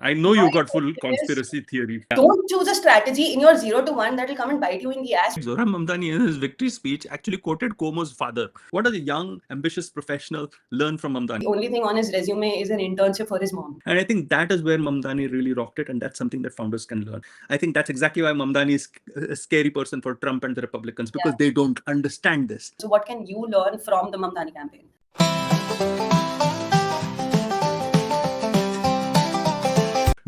I know you My got full question is, conspiracy theory. don't choose a strategy in your 0 to 1 that will come and bite you in the ass. Zohran Mamdani in his victory speech actually quoted Cuomo's father. What does a young, ambitious professional learn from Mamdani? The only thing on his resume is an internship for his mom. And I think that is where Mamdani really rocked it, and that's something that founders can learn. I think that's exactly why Mamdani is a scary person for Trump and the Republicans, because they don't understand this. So what can you learn from the Mamdani campaign?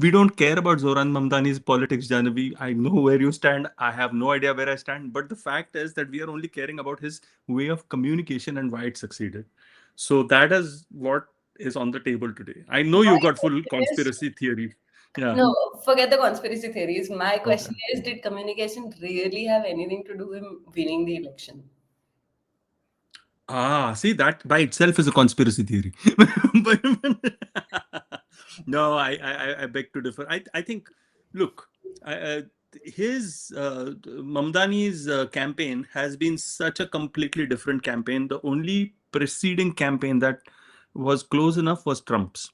We don't care about Zohran Mamdani's politics, Janavi. I know where you stand. I have no idea where I stand. But the fact is that we are only caring about his way of communication and why it succeeded. So that is what is on the table today. I know you got full conspiracy theory. Yeah. No, forget the conspiracy theories. My question is, did communication really have anything to do with winning the election? See, that by itself is a conspiracy theory. No, I beg to differ. I think, look, his Mamdani's campaign has been such a completely different campaign. The only preceding campaign that was close enough was Trump's,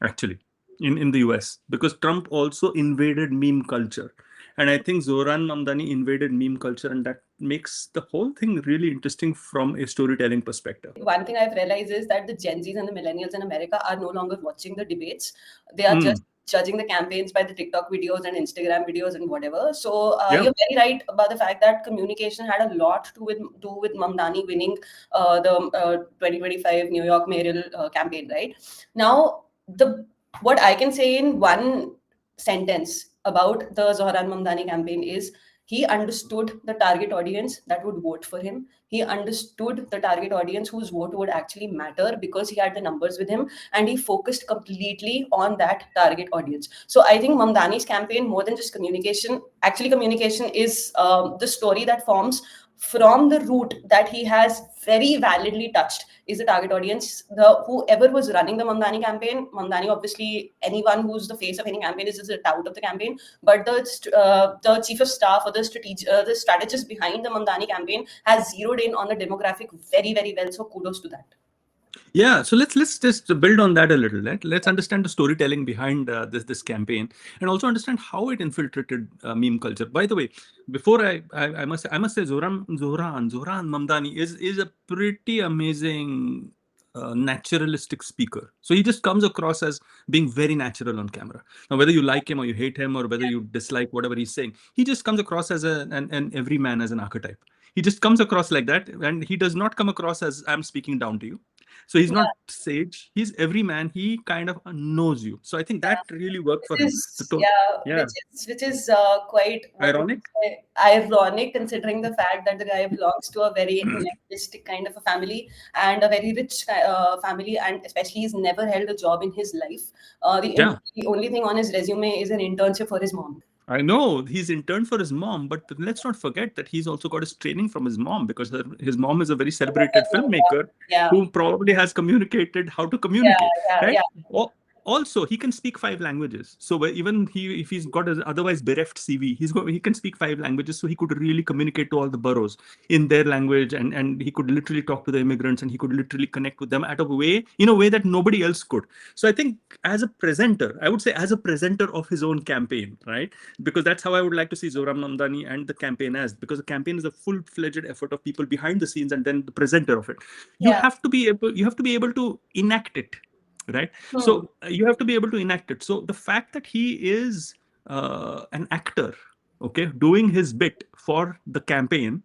actually, in the US, because Trump also invaded meme culture. And I think Zohran Mamdani invaded meme culture, and that makes the whole thing really interesting from a storytelling perspective. One thing I've realized is that the Gen Zs and the millennials in America are no longer watching the debates. They are just judging the campaigns by the TikTok videos and Instagram videos and whatever. So you're very right about the fact that communication had a lot to do with Mamdani winning the 2025 New York mayoral campaign, right? Now, what I can say in one sentence about the Zohran Mamdani campaign is he understood the target audience that would vote for him. He understood the target audience whose vote would actually matter because he had the numbers with him, and he focused completely on that target audience. So I think Mamdani's campaign, more than just communication, actually communication is the story that forms from the route that he has very validly touched is the target audience. Whoever was running the Mamdani campaign, Mamdani, obviously, anyone who's the face of any campaign is a tout of the campaign. But the chief of staff or the strategist behind the Mamdani campaign has zeroed in on the demographic very, very well. So kudos to that. Yeah, so let's just build on that a little. Let's understand the storytelling behind this campaign, and also understand how it infiltrated meme culture. By the way, before I must say Zohran Mamdani is a pretty amazing naturalistic speaker. So he just comes across as being very natural on camera. Now, whether you like him or you hate him or whether you dislike whatever he's saying, he just comes across as an everyman, as an archetype. He just comes across like that, and he does not come across as I'm speaking down to you. So he's not sage. He's every man. He kind of knows you. So I think that really worked for him. Which is quite ironic. Ironic considering the fact that the guy belongs to a very nepotistic kind of a family and a very rich family, and especially he's never held a job in his life. The only thing on his resume is an internship for his mom. I know he's interned for his mom, but let's not forget that he's also got his training from his mom, because his mom is a very celebrated filmmaker who probably has communicated how to communicate. Also, he can speak 5 languages. So even if he's got an otherwise bereft CV, he can speak 5 languages. So he could really communicate to all the boroughs in their language, and he could literally talk to the immigrants, and he could literally connect with them in a way that nobody else could. So I think as a presenter, I would say as a presenter of his own campaign, right? Because that's how I would like to see Zohran Mamdani and the campaign as, because the campaign is a full-fledged effort of people behind the scenes and then the presenter of it. You have to be able to enact it. Right. So you have to be able to enact it. So the fact that he is an actor, doing his bit for the campaign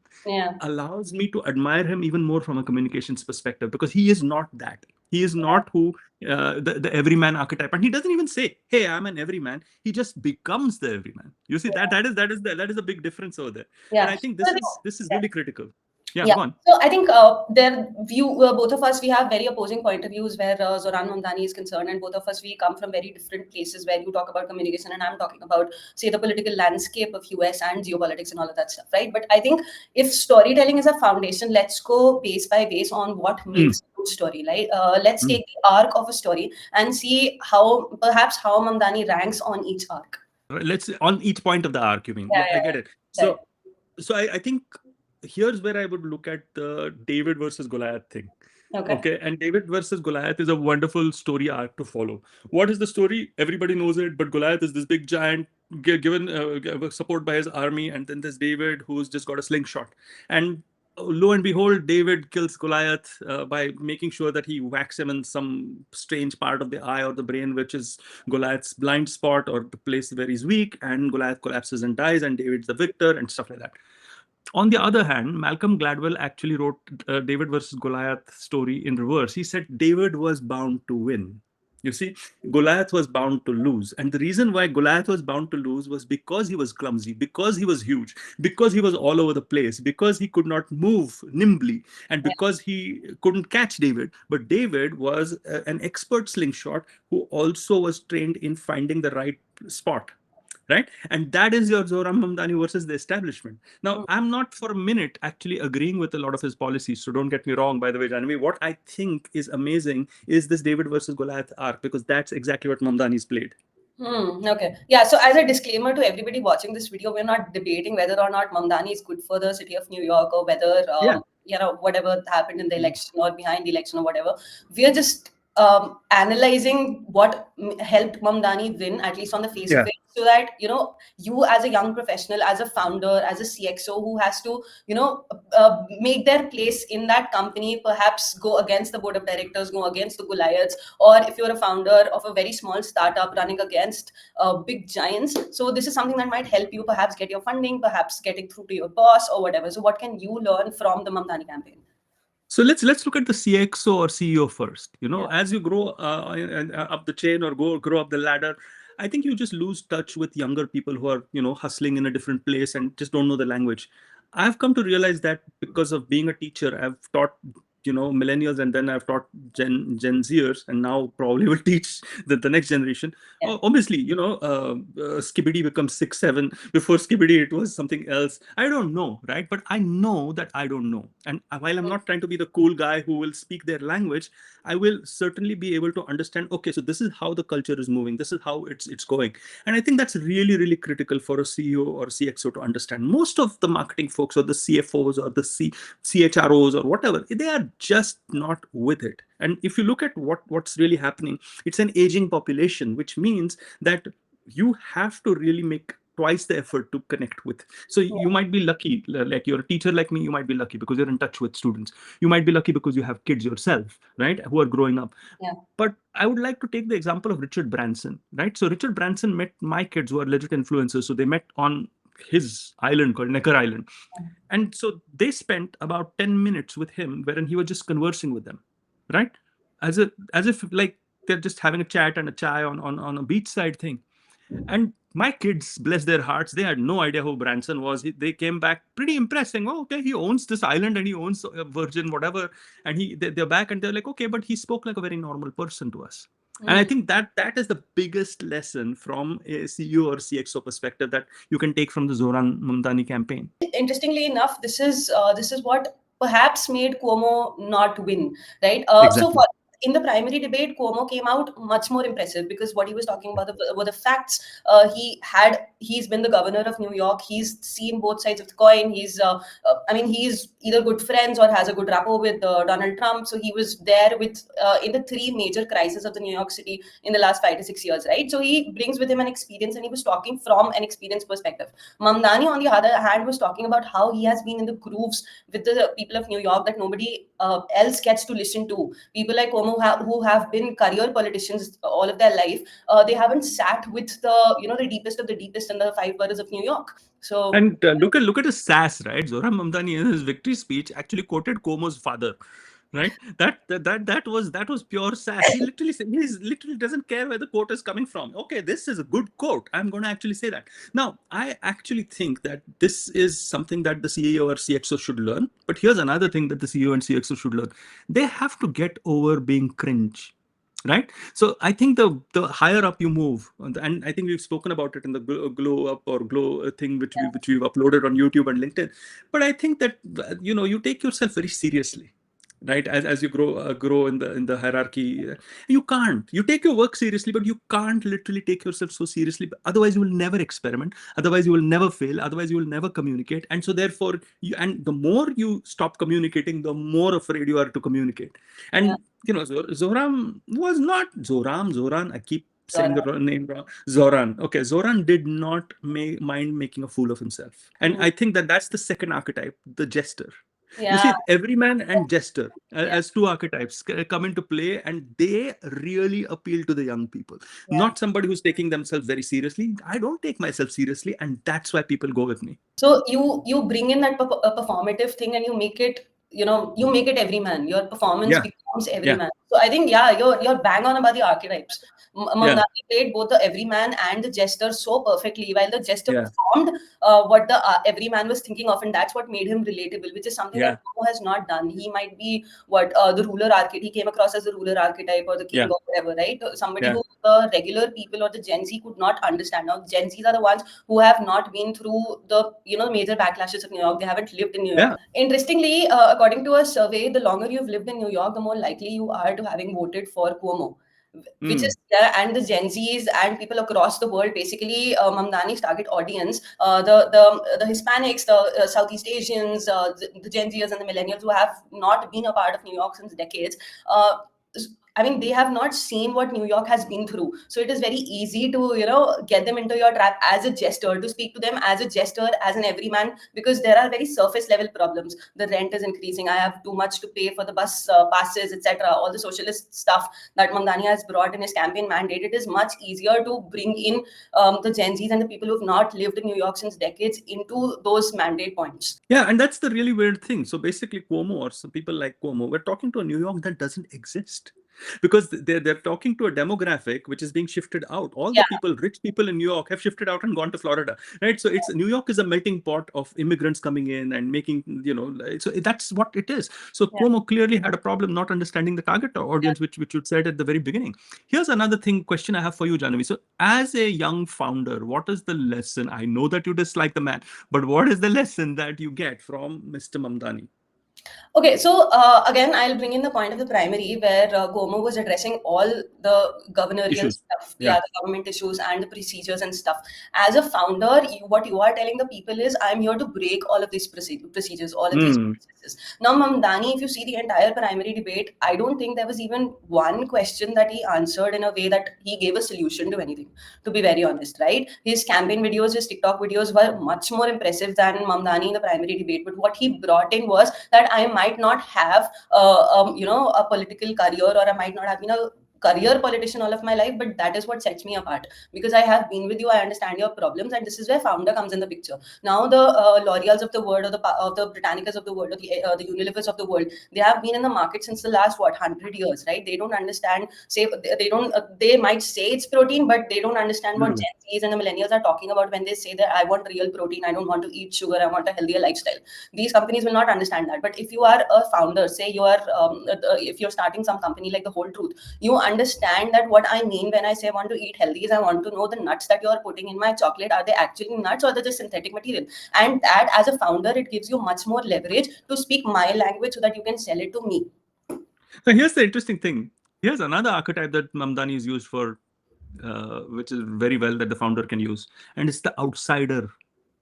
allows me to admire him even more from a communications perspective, because he is not that. He is not who the everyman archetype, and he doesn't even say, "Hey, I'm an everyman." He just becomes the everyman. You see, that is the big difference over there. And I think this is really critical. Go on. So I think both of us, we have very opposing point of views where Zohran Mamdani is concerned, and both of us, we come from very different places where you talk about communication and I'm talking about, say, the political landscape of US and geopolitics and all of that stuff, right? But I think if storytelling is a foundation, let's go base by base on what makes a good story, right? Let's take the arc of a story and see how Mamdani ranks on each arc. Let's on each point of the arc, you mean? I get it. So I think here's where I would look at the David versus Goliath thing. Okay, and David versus Goliath is a wonderful story arc to follow. What is the story? Everybody knows it, but Goliath is this big giant given support by his army, and then there's David who's just got a slingshot. And lo and behold, David kills Goliath by making sure that he whacks him in some strange part of the eye or the brain, which is Goliath's blind spot or the place where he's weak, and Goliath collapses and dies, and David's the victor, and stuff like that. On the other hand, Malcolm Gladwell actually wrote David versus Goliath story in reverse. He said David was bound to win. You see, Goliath was bound to lose. And the reason why Goliath was bound to lose was because he was clumsy, because he was huge, because he was all over the place, because he could not move nimbly, and because he couldn't catch David. But David was an expert slingshot who also was trained in finding the right spot. Right? And that is your Zohran Mamdani versus the establishment. Now, I'm not for a minute actually agreeing with a lot of his policies. So don't get me wrong, by the way, Janvi. What I think is amazing is this David versus Goliath arc, because that's exactly what Mamdani's played. Okay. Yeah. So as a disclaimer to everybody watching this video, we're not debating whether or not Mamdani is good for the city of New York or whether, whatever happened in the election or behind the election or whatever. We are just analyzing what helped Mamdani win, at least on the face of it, so that, you as a young professional, as a founder, as a CXO who has to, make their place in that company, perhaps go against the board of directors, go against the Goliaths, or if you're a founder of a very small startup running against big giants. So this is something that might help you perhaps get your funding, perhaps getting through to your boss or whatever. So what can you learn from the Mamdani campaign? So let's look at the CXO or CEO first. As you grow up the chain or grow up the ladder, I think you just lose touch with younger people who are hustling in a different place and just don't know the language. I've come to realize that because of being a teacher, I've taught millennials, and then I've taught Gen Zers, and now probably will teach the next generation. Obviously, Skibidi becomes 6, 7. Before Skibidi, it was something else. I don't know, right? But I know that I don't know. And while I'm not trying to be the cool guy who will speak their language, I will certainly be able to understand, okay, so this is how the culture is moving. This is how it's going. And I think that's really, really critical for a CEO or CXO to understand. Most of the marketing folks or the CFOs or the CHROs or whatever, they are just not with it. And if you look at what's really happening, it's an aging population, which means that you have to really make twice the effort to connect with. So you might be lucky, like you're a teacher like me, you might be lucky because you're in touch with students. You might be lucky because you have kids yourself, right, who are growing up. But I would like to take the example of Richard Branson, right? So Richard Branson met my kids who are legit influencers. So they met on his island called Necker Island. And so they spent about 10 minutes with him wherein he was just conversing with them, right? As if like they're just having a chat and a chai on a beachside thing. And my kids, bless their hearts, they had no idea who Branson was. They came back pretty impressed, saying, "Oh, okay, he owns this island and he owns Virgin, whatever." And they're back and they're like, "Okay, but he spoke like a very normal person to us." And I think that is the biggest lesson from a CEO or CXO perspective that you can take from the Zohran Mamdani campaign. Interestingly enough, this is what perhaps made Cuomo not win, right? Exactly. So in the primary debate, Cuomo came out much more impressive because what he was talking about were the facts. He's been the governor of New York. He's seen both sides of the coin. He's either good friends or has a good rapport with Donald Trump. So he was there with in the three major crises of the New York City in the last 5 to 6 years, right? So he brings with him an experience, and he was talking from an experience perspective. Mamdani, on the other hand, was talking about how he has been in the grooves with the people of New York that nobody else gets to listen to. People like Cuomo who have been career politicians all of their life, they haven't sat with the deepest of the deepest in the 5 boroughs of New York. So look at his sass, right? Zohran Mamdani in his victory speech actually quoted Cuomo's father, right? That was pure sass. He literally doesn't care where the quote is coming from. Okay, this is a good quote. I'm going to actually say that. Now, I actually think that this is something that the CEO or CXO should learn. But here's another thing that the CEO and CXO should learn. They have to get over being cringe. Right. So I think the higher up you move, and I think we've spoken about it in the glow up or glow thing, which we've uploaded on YouTube and LinkedIn. But I think that you take yourself very seriously. right? As you grow in the hierarchy, you take your work seriously, but you can't literally take yourself so seriously. Otherwise, you will never experiment. Otherwise, you will never fail. Otherwise, you will never communicate. And so, therefore, the more you stop communicating, the more afraid you are to communicate. And Zohram was not Zohran. I keep saying the name wrong. Zohran. Okay, Zohran did not mind making a fool of himself. And I think that's the second archetype, the jester. You see, everyman and jester as two archetypes come into play, and they really appeal to the young people. Not somebody who's taking themselves very seriously. I don't take myself seriously, and that's why people go with me. So you bring in that performative thing, and you make it, you make it everyman. Your performance becomes everyman. So I think you're bang on about the archetypes. Mamdani played both the everyman and the jester so perfectly, while the jester performed what the everyman was thinking of, and that's what made him relatable, which is something that Momo has not done. He might be the ruler archetype. He came across as the ruler archetype or the king or whatever, right? Somebody who the regular people or the Gen Z could not understand. Now, Gen Zs are the ones who have not been through the major backlashes of New York. They haven't lived in New York. Interestingly, according to a survey, the longer you've lived in New York, the more likely you are to having voted for Cuomo. Which is and the Gen Zs and people across the world, basically Mamdani's target audience, the Hispanics, the Southeast Asians, the Gen Zers and the millennials who have not been a part of New York since decades. I mean, they have not seen what New York has been through. So it is very easy to, get them into your trap as a jester, to speak to them as a jester, as an everyman, because there are very surface level problems. The rent is increasing. I have too much to pay for the bus passes, etc. All the socialist stuff that Mamdani has brought in his campaign mandate. It is much easier to bring in the Gen Zs and the people who have not lived in New York since decades into those mandate points. Yeah, and that's the really weird thing. So basically, Cuomo or some people like Cuomo, we're talking to a New York that doesn't exist. Because they're talking to a demographic which is being shifted out. All the rich people in New York have shifted out and gone to Florida, right? So New York is a melting pot of immigrants coming in and making, so that's what it is. So Cuomo clearly had a problem not understanding the target audience, which you said at the very beginning. Here's another question I have for you, Jahnavi. So as a young founder, what is the lesson? I know that you dislike the man, but what is the lesson that you get from Mr. Mamdani? Okay, so again, I'll bring in the point of the primary where Cuomo was addressing all the governorial stuff, the government issues and the procedures and stuff. As a founder, what you are telling the people is, I'm here to break all of these procedures, all of these processes. Now, Mamdani, if you see the entire primary debate, I don't think there was even one question that he answered in a way that he gave a solution to anything, to be very honest, right? His campaign videos, his TikTok videos were much more impressive than Mamdani in the primary debate. But what he brought in was that I might not have a political career, or I might not have been a career politician all of my life, but that is what sets me apart, because I have been with you, I understand your problems, and this is where founder comes in the picture. Now the L'Oreals of the world, or the Britannicas of the world, or the Unilevers of the world, they have been in the market since the last 100 years, right? They don't understand, they might say it's protein, but they don't understand what Gen Zs and the millennials are talking about when they say that I want real protein, I don't want to eat sugar, I want a healthier lifestyle. These companies will not understand that. But if you are a founder, say you are if you're starting some company like the Whole Truth, you understand that what I mean when I say I want to eat healthy is I want to know the nuts that you're putting in my chocolate, are they actually nuts or they're just synthetic material? And that, as a founder, it gives you much more leverage to speak my language so that you can sell it to me. So here's the interesting thing. Here's another archetype that Mamdani is used for, which is very well that the founder can use, and it's the outsider.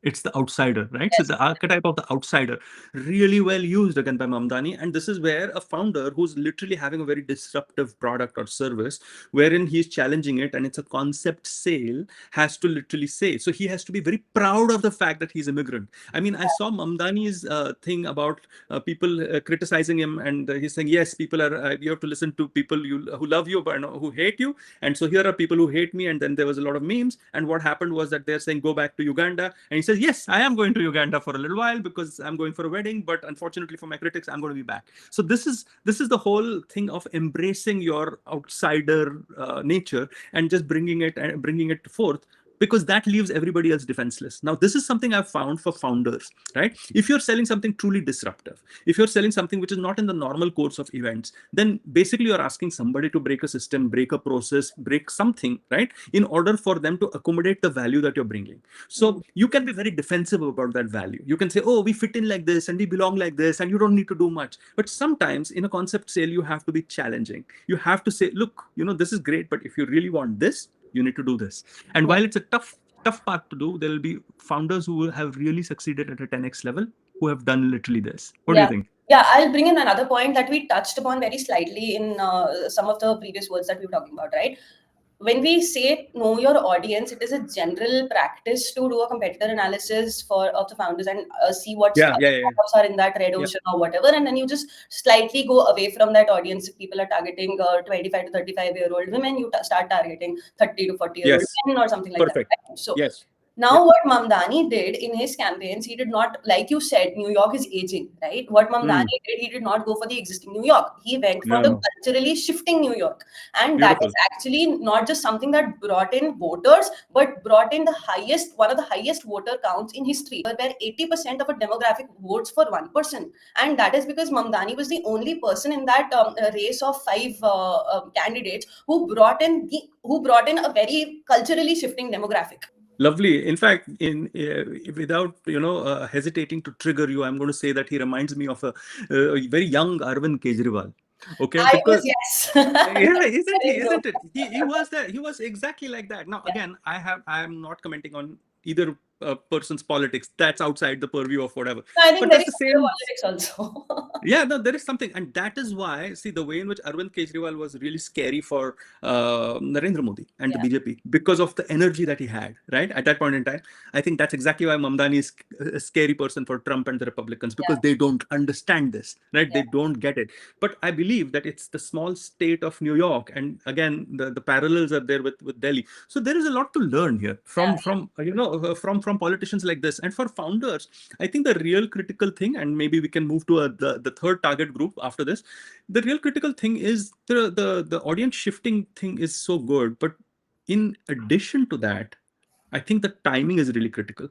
It's the outsider, right? Yes. So the archetype of the outsider, really well used again by Mamdani. And this is where a founder who's literally having a very disruptive product or service, wherein he's challenging it and it's a concept sale, has to literally say. So he has to be very proud of the fact that he's immigrant. I mean, I saw Mamdani's thing about people criticizing him, and he's saying, yes, people are, you have to listen to people who love you but who hate you. And so here are people who hate me. And then there was a lot of memes. And what happened was that they're saying, go back to Uganda. And he says, yes, I am going to Uganda for a little while because I'm going for a wedding, but unfortunately for my critics, I'm going to be back. So this is the whole thing of embracing your outsider nature and just bringing it forth. because that leaves everybody else defenseless. Now, this is something I've found for founders, right? If you're selling something truly disruptive, if you're selling something which is not in the normal course of events, then basically you're asking somebody to break a system, break a process, break something, right? In order for them to accommodate the value that you're bringing. So you can be very defensive about that value. You can say, oh, we fit in like this and we belong like this and you don't need to do much. But sometimes in a concept sale, you have to be challenging. You have to say, look, this is great, but if you really want this, you need to do this. And while it's a tough path to do, there will be founders who will have really succeeded at a 10x level who have done literally this. What do you think? Yeah, I'll bring in another point that we touched upon very slightly in some of the previous words that we were talking about, right? When we say know your audience, it is a general practice to do a competitor analysis of the founders and see what startups are in that red ocean or whatever, and then you just slightly go away from that audience. If people are targeting 25 to 35-year-old women, you start targeting 30 to 40-year-old men or something like that. Right? So now what Mamdani did in his campaigns, he did not, like you said, New York is aging, right? What Mamdani did, he did not go for the existing New York. He went for the culturally shifting New York. And that is actually not just something that brought in voters, but brought in one of the highest voter counts in history, where 80% of a demographic votes for one person. And that is because Mamdani was the only person in that race of 5 candidates who brought in a very culturally shifting demographic. Lovely. In fact, without hesitating to trigger you, I'm going to say that he reminds me of a very young Arvind Kejriwal. Okay, because isn't it? He was that. He was exactly like that. Now, again, I'm not commenting on either person's politics. That's outside the purview of whatever. I think there is the same politics also. There is something, and that is why, see, the way in which Arvind Kejriwal was really scary for Narendra Modi and the BJP because of the energy that he had, right? At that point in time, I think that's exactly why Mamdani is a scary person for Trump and the Republicans, because they don't understand this, right? They don't get it. But I believe that it's the small state of New York, and again, the parallels are there with Delhi. So there is a lot to learn here from politicians like this. And for founders, I think the real critical thing, and maybe we can move to the third target group after this. The real critical thing is the audience shifting thing is so good, but in addition to that, I think the timing is really critical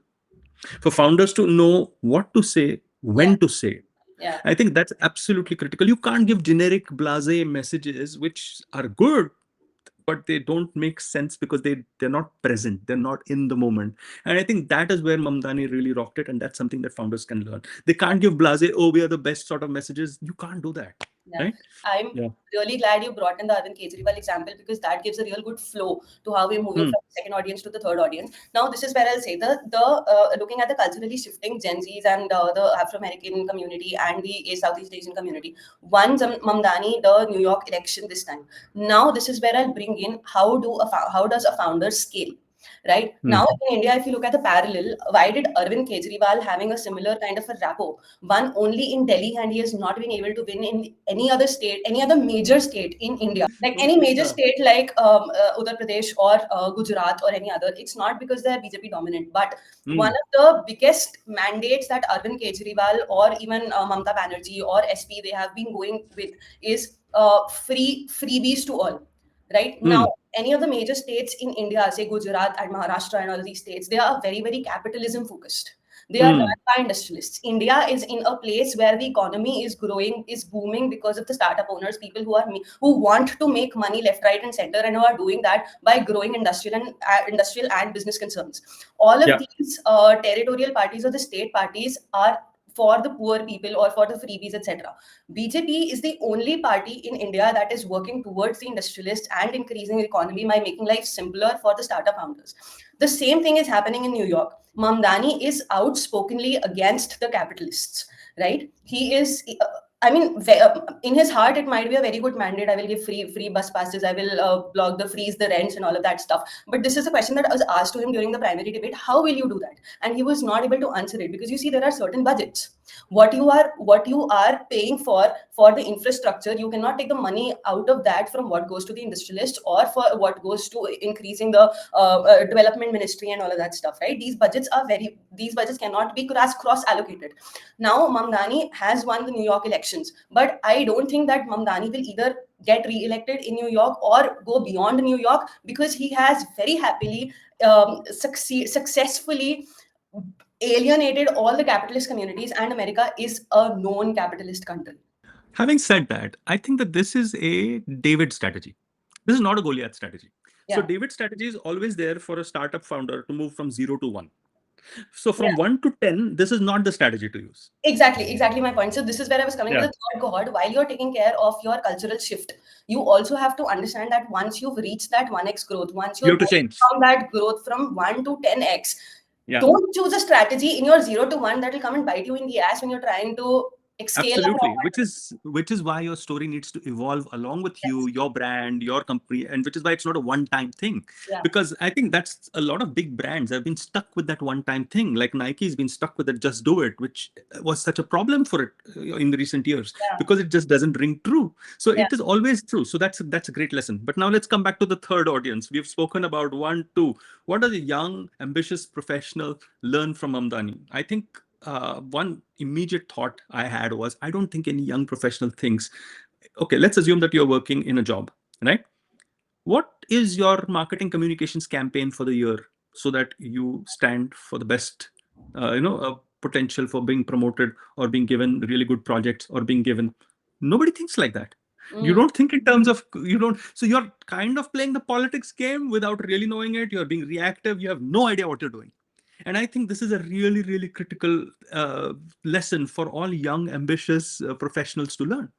for founders to know what to say, when to say. I think that's absolutely critical. You can't give generic blasé messages which are good, but they don't make sense because they're not present. They're not in the moment. And I think that is where Mamdani really rocked it. And that's something that founders can learn. They can't give blasé, oh, we are the best sort of messages. You can't do that. Right? I'm really glad you brought in the Arvind Kejriwal example, because that gives a real good flow to how we're moving from the second audience to the third audience. Now, this is where I'll say the looking at the culturally shifting Gen Zs and the Afro-American community and the Southeast Asian community. One, Mamdani, the New York election this time. Now, this is where I'll bring in how does a founder scale? Right now in India, if you look at the parallel, why did Arvind Kejriwal having a similar kind of a rapport won only in Delhi, and he has not been able to win in any other state, any other major state in India, like any major state like Uttar Pradesh or Gujarat or any other? It's not because they're BJP dominant, but one of the biggest mandates that Arvind Kejriwal or even Mamata Banerjee or SP they have been going with is freebies to all. Right now, any of the major states in India, say Gujarat and Maharashtra and all these states, they are very, very capitalism focused. They are run by industrialists. India is in a place where the economy is growing, is booming because of the startup owners, people who want to make money left, right, and center, and who are doing that by growing industrial and business concerns. All of these territorial parties or the state parties are for the poor people or for the freebies, etc. BJP is the only party in India that is working towards the industrialists and increasing the economy by making life simpler for the startup founders. The same thing is happening in New York. Mamdani is outspokenly against the capitalists, right? He is... in his heart, it might be a very good mandate. I will give free bus passes. I will block the rents and all of that stuff. But this is a question that was asked to him during the primary debate. How will you do that? And he was not able to answer it, because you see, there are certain budgets. What you are paying for the infrastructure, you cannot take the money out of that from what goes to the industrialist or for what goes to increasing the development ministry and all of that stuff, right? These budgets cannot be cross allocated. Now, Mamdani has won the New York elections, but I don't think that Mamdani will either get re-elected in New York or go beyond New York, because he has very happily successfully alienated all the capitalist communities, and America is a known capitalist country. Having said that, I think that this is a David strategy. This is not a Goliath strategy. So David's strategy is always there for a startup founder to move from 0 to 1. So from 1 to 10, this is not the strategy to use. Exactly my point. So this is where I was coming to the third cohort. While you're taking care of your cultural shift, you also have to understand that once you've reached that 1x growth, once you're going from that growth from 1 to 10x, don't choose a strategy in your 0 to 1 that will come and bite you in the ass when you're trying to scale. Absolutely, which is why your story needs to evolve along with you, your brand, your company, and which is why it's not a one-time thing. Because I think that's a lot of big brands have been stuck with that one-time thing. Like Nike's been stuck with it, just do it, which was such a problem for it in the recent years because it just doesn't ring true. So it is always true. So that's a great lesson. But now let's come back to the third audience. We've spoken about 1, 2. What does a young, ambitious professional learn from Mamdani? I think one immediate thought I had was, I don't think any young professional thinks, okay, let's assume that you're working in a job, right? What is your marketing communications campaign for the year so that you stand for the best, potential for being promoted or being given really good projects or being given? Nobody thinks like that. You don't think in terms of, so you're kind of playing the politics game without really knowing it. You're being reactive. You have no idea what you're doing. And I think this is a really, really critical lesson for all young, ambitious professionals to learn,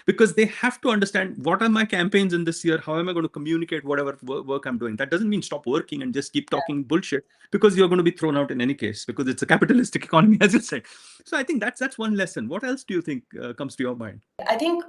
because they have to understand, what are my campaigns in this year? How am I going to communicate whatever work I'm doing? That doesn't mean stop working and just keep talking bullshit, because you're going to be thrown out in any case, because it's a capitalistic economy, as you said. So I think that's one lesson. What else do you think comes to your mind? I think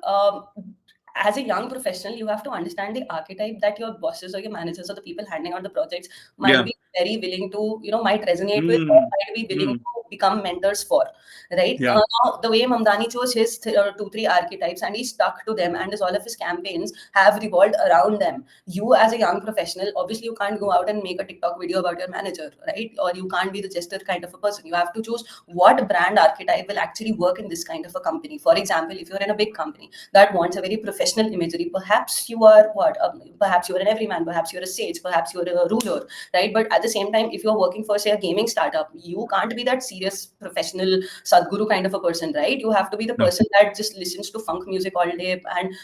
as a young professional, you have to understand the archetype that your bosses or your managers or the people handing out the projects might be very willing to, might resonate with, or might be willing to become mentors for, right? Now, the way Mamdani chose his 2-3 archetypes and he stuck to them, and all of his campaigns have revolved around them. You as a young professional, obviously you can't go out and make a TikTok video about your manager, right? Or you can't be the jester kind of a person. You have to choose what brand archetype will actually work in this kind of a company. For example, if you're in a big company that wants a very professional imagery, perhaps you are perhaps you're an everyman, perhaps you're a sage, perhaps you're a ruler, right? But at the same time, if you're working for, say, a gaming startup, you can't be that serious professional Sadhguru kind of a person, right? You have to be the person that just listens to funk music all day and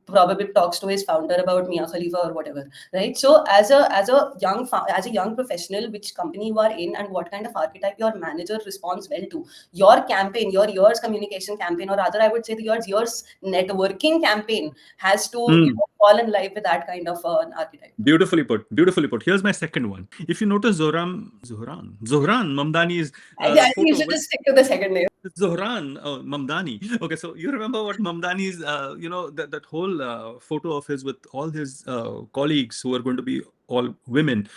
probably talks to his founder about Mia Khalifa or whatever, right? So as a young professional, which company you are in and what kind of archetype your manager responds well to, your campaign, your year's communication campaign, or rather I would say your year's networking campaign has to fall in line with that kind of archetype. Beautifully put. Here's my second one. If you notice Zohran Mamdani's I think you should just stick to the second name. Zohran Mamdani. Okay, so you remember what Mamdani's, that whole photo of his with all his colleagues who are going to be all women,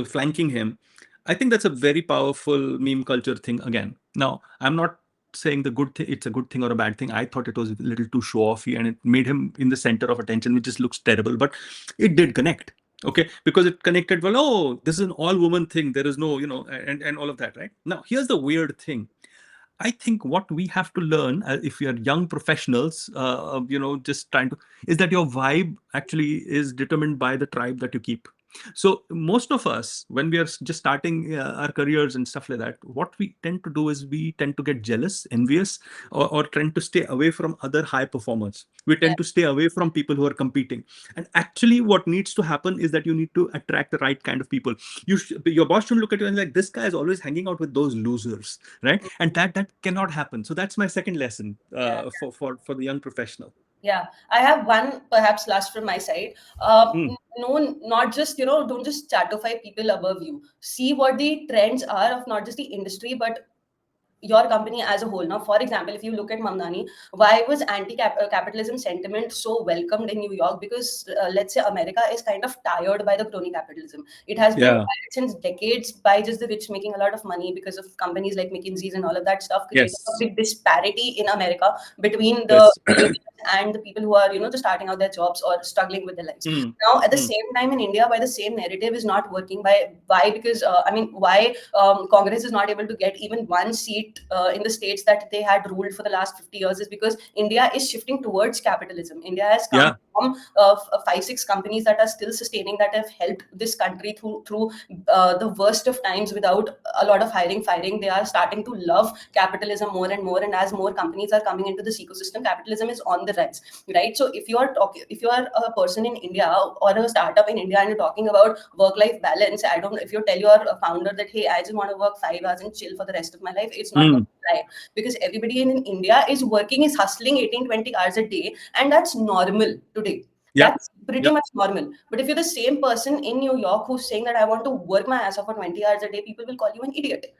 flanking him. I think that's a very powerful meme culture thing again. Now, I'm not saying it's a good thing or a bad thing. I thought it was a little too show-offy, and it made him in the center of attention, which just looks terrible. But it did connect, okay, because it connected. Well, oh, this is an all-woman thing. There is no, and all of that, right? Now, here's the weird thing. I think what we have to learn, if we are young professionals, just trying to, is that your vibe actually is determined by the tribe that you keep. So most of us, when we are just starting our careers and stuff like that, what we tend to do is we tend to get jealous, envious, or tend to stay away from other high performers. We tend to stay away from people who are competing. And actually what needs to happen is that you need to attract the right kind of people. Your boss should look at you and like, this guy is always hanging out with those losers, right? And that cannot happen. So that's my second lesson for the young professional. Yeah, I have one perhaps last from my side. No, not just, don't just chatify people above you. See what the trends are of not just the industry, but your company as a whole. Now, for example, if you look at Mamdani, why was anti-capitalism sentiment so welcomed in New York? Because let's say America is kind of tired by the crony capitalism. It has been tired since decades by just the rich making a lot of money because of companies like McKinsey's and all of that stuff, creating a big disparity in America between the and the people who are, just starting out their jobs or struggling with their lives. Now, at the same time in India, why the same narrative is not working? Why? Because why Congress is not able to get even one seat elite in the states that they had ruled for the last 50 years is because India is shifting towards capitalism. India has come from 5-6 companies that are still sustaining, that have helped this country through the worst of times without a lot of hiring, firing. They are starting to love capitalism more and more, and as more companies are coming into this ecosystem, capitalism is on the rise, right? So if you are a person in India or a startup in India and you're talking about work-life balance, I don't know if you tell your founder that, hey, I just want to work 5 hours and chill for the rest of my life, it's not going to fly, because everybody in India is working, is hustling 18-20 hours a day, and that's normal today. That's pretty much normal. But if you're the same person in New York who's saying that I want to work my ass off for 20 hours a day, people will call you an idiot,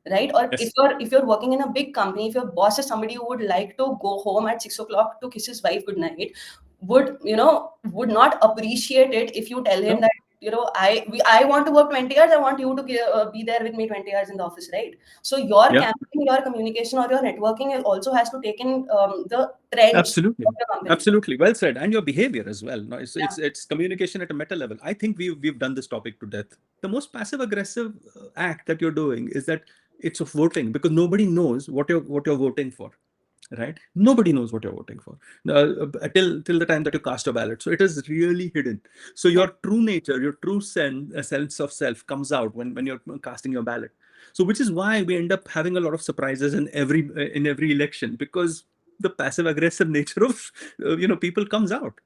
right? Or if you're working in a big company, if your boss is somebody who would like to go home at 6 o'clock to kiss his wife goodnight, would not appreciate it if you tell him that, I want to work 20 hours, I want you to be there with me 20 hours in the office, right? So your campaign, your communication, or your networking also has to take in the trends of the company. Absolutely, well said. And your behavior as well. No, it's communication at a meta level. I think we've done this topic to death. The most passive aggressive act that you're doing is that it's of voting, because nobody knows what you're voting for. Right? Nobody knows what you're voting for till the time that you cast a ballot. So it is really hidden. So your true nature, your true sense of self comes out when you're casting your ballot. So which is why we end up having a lot of surprises in every election, because the passive aggressive nature of people comes out.